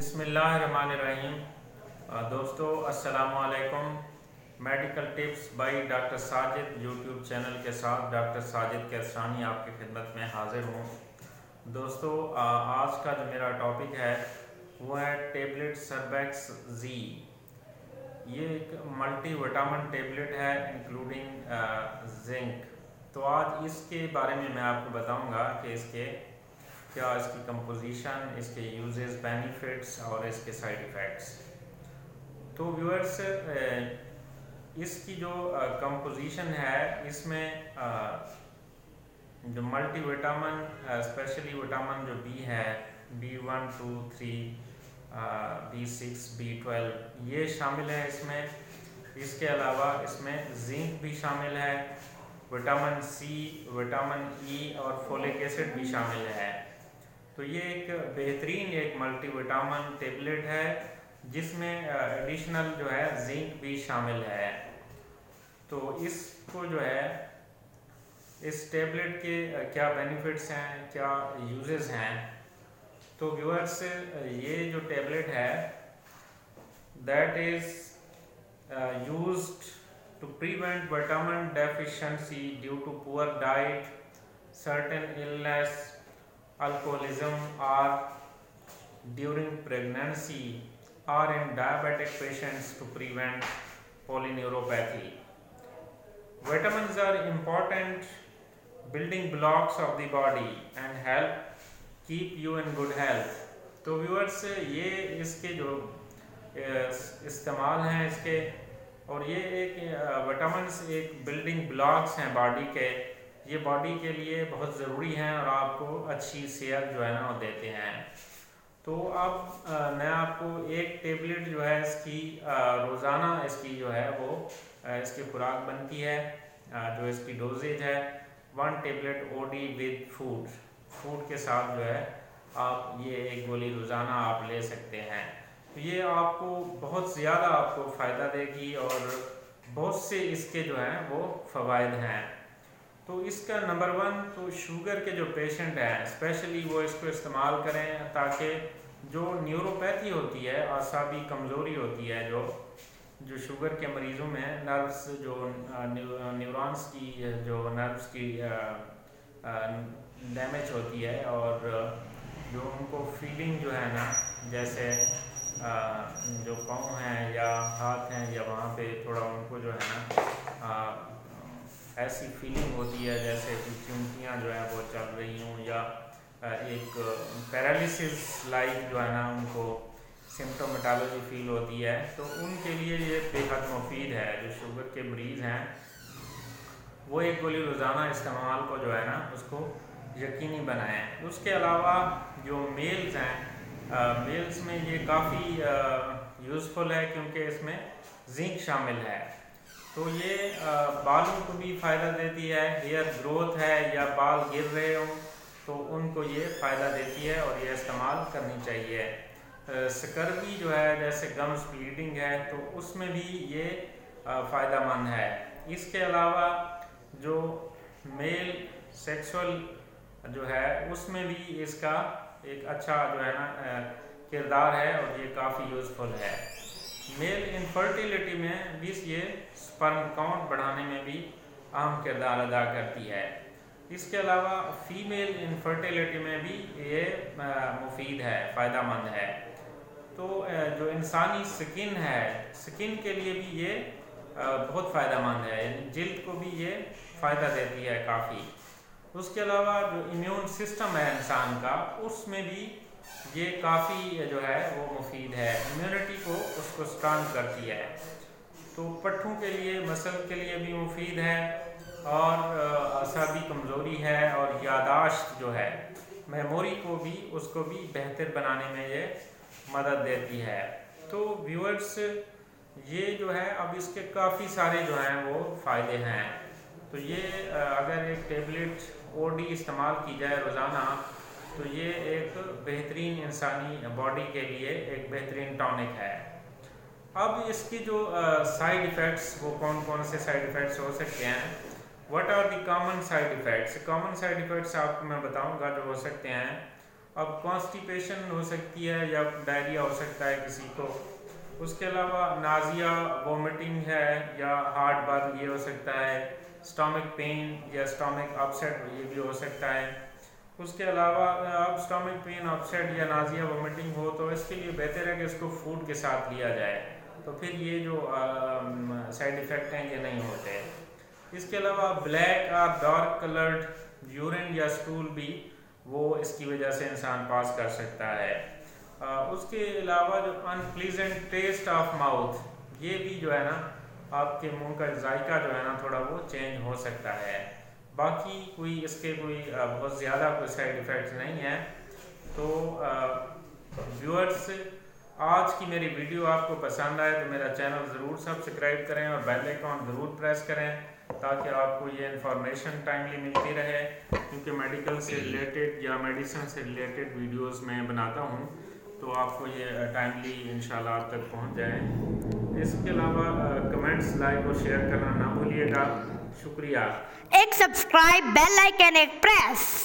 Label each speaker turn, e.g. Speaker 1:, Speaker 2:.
Speaker 1: بسم اللہ الرحمن الرحیم۔ دوستو السلام علیکم۔ Medical tips by doctor Sajid YouTube channel کے ساتھ ڈاکٹر ساجد کیسرانی آپ کی خدمت میں حاضر ہوں۔ دوستو آج کا جو میرا ٹاپک ہے وہ ہے ٹیبلٹ سربیکس زی۔ یہ ایک ملٹی وٹامن ٹیبلٹ ہے انکلوڈنگ زنک۔ تو آج اس کے بارے میں آپ کو بتاؤں گا کہ کیا اس کی کمپوزیشن، اس کے یوزز، بینیفٹس اور اس کے سائیڈ ایفیکٹس۔ تو ویورز، اس کی جو کمپوزیشن ہے اس میں جو ملٹی وٹامن اسپیشلی وٹامن جو بی ہے، B1 2 3 B6 B12 یہ شامل ہے اس میں۔ اس کے علاوہ اس میں زنک بھی شامل ہے، وٹامن سی، وٹامن ای اور فولک ایسڈ بھی شامل ہے۔ تو یہ ایک بہترین ایک ملٹی وٹامن ٹیبلٹ ہے جس میں ایڈیشنل جو ہے زنک بھی شامل ہے۔ تو اس کو جو ہے اس ٹیبلٹ کے کیا بینیفٹس ہیں، کیا یوزز ہیں، تو ویورز یہ جو ٹیبلٹ ہے that is used to prevent vitamin deficiency due to poor diet, certain illness, alcoholism or during pregnancy or in diabetic patients to prevent polyneuropathy. Vitamins are important building blocks of the body and help keep you in good health. تو viewers یہ اس کے جو استعمال ہیں اس کے، اور یہ ایک وٹامنس ایک بلڈنگ بلاکس ہیں باڈی کے، یہ باڈی کے لیے بہت ضروری ہیں اور آپ کو اچھی صحت جو ہے نا وہ دیتے ہیں۔ تو اب میں آپ کو ایک ٹیبلٹ جو ہے اس کی روزانہ اس کی جو ہے وہ اس کی خوراک بنتی ہے، جو اس کی ڈوزیج ہے 1 ٹیبلٹ OD with فوڈ کے ساتھ جو ہے آپ یہ ایک گولی روزانہ آپ لے سکتے ہیں۔ تو یہ آپ کو بہت زیادہ آپ کو فائدہ دے گی اور بہت سے اس کے جو ہیں وہ فوائد ہیں۔ تو اس کا نمبر 1 تو شوگر کے جو پیشنٹ ہیں اسپیشلی وہ اس کو استعمال کریں تاکہ جو نیوروپیتھی ہوتی ہے، اعصابی کمزوری ہوتی ہے، جو شوگر کے مریضوں میں نروس جو نیورونز کی جو نروس کی ڈیمیج ہوتی ہے اور جو ان کو فیلنگ جو ہے نا جیسے جو پاؤں ہیں یا ہاتھ ہیں یا وہاں پہ تھوڑا ان کو جو ہے نا ایسی فیلنگ ہوتی ہے جیسے چونکیاں جو ہے وہ چل رہی ہوں یا ایک پیرالیسس لائک جو ہے نا ان کو سمٹومیٹالوجی فیل ہوتی ہے، تو ان کے لیے یہ بے حد مفید ہے۔ جو شوگر کے مریض ہیں وہ ایک گولی روزانہ استعمال کو جو ہے نا اس کو یقینی بنائیں۔ اس کے علاوہ جو میلز ہیں، میلز میں یہ کافی یوزفل ہے کیونکہ اس میں زنک شامل ہے۔ تو یہ بالوں کو بھی فائدہ دیتی ہے، ہیئر گروتھ ہے یا بال گر رہے ہوں تو ان کو یہ فائدہ دیتی ہے اور یہ استعمال کرنی چاہیے۔ سکروی جو ہے جیسے گمز بلیڈنگ ہے تو اس میں بھی یہ فائدہ مند ہے۔ اس کے علاوہ جو میل سیکسول جو ہے اس میں بھی اس کا ایک اچھا جو ہے نا کردار ہے اور یہ کافی یوزفل ہے۔ میل انفرٹیلیٹی میں بھی یہ سپرم کاؤنٹ بڑھانے میں بھی اہم کردار ادا کرتی ہے۔ اس کے علاوہ فیمیل انفرٹیلیٹی میں بھی یہ مفید ہے، فائدہ مند ہے۔ تو جو انسانی سکن ہے، سکن کے لیے بھی یہ بہت فائدہ مند ہے، یعنی جلد کو بھی یہ فائدہ دیتی ہے کافی۔ اس کے علاوہ جو امیون سسٹم ہے انسان کا اس میں بھی یہ کافی جو ہے وہ مفید ہے، امیونٹی کو اس کو اسٹرانگ کرتی ہے۔ تو پٹھوں کے لیے، مسل کے لیے بھی مفید ہے اور اعصابی کمزوری ہے اور یادداشت جو ہے میموری کو بھی اس کو بھی بہتر بنانے میں یہ مدد دیتی ہے۔ تو ویورز یہ جو ہے اب اس کے کافی سارے جو ہیں وہ فائدے ہیں۔ تو یہ اگر ایک ٹیبلٹ OD استعمال کی جائے روزانہ تو یہ ایک بہترین انسانی باڈی کے لیے ایک بہترین ٹانک ہے۔ اب اس کی جو سائیڈ ایفیکٹس وہ کون کون سے سائیڈ ایفیکٹس ہو سکتے ہیں، what are the common side effects? Common side effects آپ کو میں بتاؤں گا جو ہو سکتے ہیں۔ اب کانسٹیپیشن ہو سکتی ہے یا ڈائریا ہو سکتا ہے کسی کو. اس کے علاوہ نازیا وومٹنگ ہے یا ہارٹ برن یہ ہو سکتا ہے. اسٹامک پین یا اسٹامک اپسیٹ یہ بھی ہو سکتا ہے. اس کے علاوہ اب اسٹامک پین اپسیٹ یا نازیا وومٹنگ ہو تو اس کے لیے بہتر ہے کہ اس کو فوڈ کے ساتھ لیا جائے, تو پھر یہ جو سائیڈ ایفیکٹ ہیں یہ نہیں ہوتے. اس کے علاوہ بلیک اور ڈارک کلرڈ یورین یا اسٹول بھی وہ اس کی وجہ سے انسان پاس کر سکتا ہے. اس کے علاوہ جو انپلیزنٹ ٹیسٹ آف ماؤتھ یہ بھی جو ہے نا آپ کے منہ کا ذائقہ جو ہے نا تھوڑا وہ چینج ہو سکتا ہے. باقی کوئی اس کے کوئی بہت زیادہ کوئی سائیڈ ایفیکٹس نہیں ہیں. تو ویورز آج کی میری ویڈیو آپ کو پسند آئے تو میرا چینل ضرور سبسکرائب کریں اور بیل آئیکن ضرور پریس کریں تاکہ آپ کو یہ انفارمیشن ٹائملی ملتی رہے, کیونکہ میڈیکل سے ریلیٹڈ یا میڈیسن سے ریلیٹڈ ویڈیوز میں بناتا ہوں تو آپ کو یہ ٹائملی انشاءاللہ آپ تک پہنچ جائیں. اس کے علاوہ کمنٹس لائک اور شیئر کرنا نہ بھولیے گا. شکریہ.
Speaker 2: ایک سبسکرائب بیل آئیکن ایک پریس.